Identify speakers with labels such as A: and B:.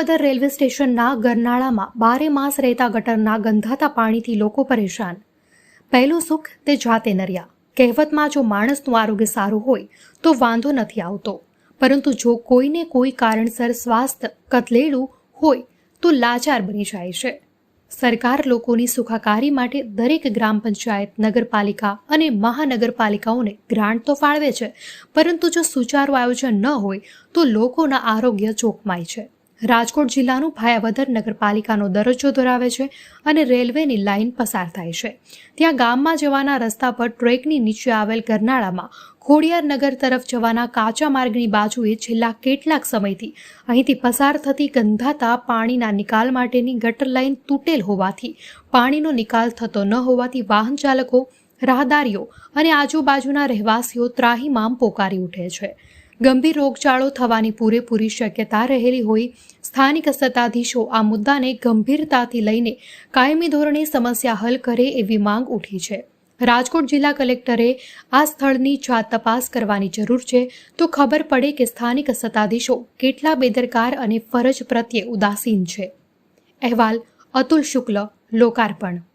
A: Bhayavadar railway સ્ટેશનના ગરનાળામાં 12 માસ રહેતા ગટરના ગંધાતા પાણીથી લોકો પરેશાન। પહેલું સુખ તે જાતે નર્યા। કહેવતમાં જો માણસનું આરોગ્ય સારું હોય તો વાંધો નથી આવતો, પરંતુ જો કોઈને કોઈ કારણસર સ્વાસ્થ્ય કથલેલું હોય તો લાચાર બની જાય છે। સરકાર લોકોની સુખાકારી માટે દરેક ગ્રામ પંચાયત, નગરપાલિકા અને મહાનગરપાલિકાઓને ગ્રાન્ટ તો ફાળવે છે, પરંતુ જો સુચારું આયોજન ન હોય તો લોકોના આરોગ્ય જોખમાય છે। રાજકોટ જિલ્લાનું ભાયાવદર નગરપાલિકાનો દરજ્જો ધરાવે છે અને રેલવેની લાઇન પસાર થાય છે। ત્યાં ગામમાં જવાના રસ્તા પર ટ્રેકની નીચે આવેલ ગરનાળામાં ખોડિયારનગર તરફ જવાના કાચા માર્ગની બાજુએ છેલ્લા કેટલાક સમયથી અહીંથી પસાર થતી ગંધાતા પાણીના નિકાલ માટેની ગટર લાઇન તૂટેલ હોવાથી પાણીનો નિકાલ થતો ન હોવાથી વાહન ચાલકો, રાહદારીઓ અને આજુબાજુના રહેવાસીઓ ત્રાહિમામ પોકારી ઉઠે છે। ગંભીર રોગચાળો થવાની પૂરેપૂરી શક્યતા રહેલી હોય સ્થાનિક સત્તાધીશો આ મુદ્દાને ગંભીરતાથી લઈને કાયમી ધોરણે સમસ્યા હલ કરે એવી માંગ ઉઠી છે। રાજકોટ જિલ્લા કલેક્ટરે આ સ્થળની જાત તપાસ કરવાની જરૂર છે, તો ખબર પડે કે સ્થાનિક સત્તાધીશો કેટલા બેદરકાર અને ફરજ પ્રત્યે ઉદાસીન છે। અહેવાલ અતુલ શુક્લ, લોકાર્પણ।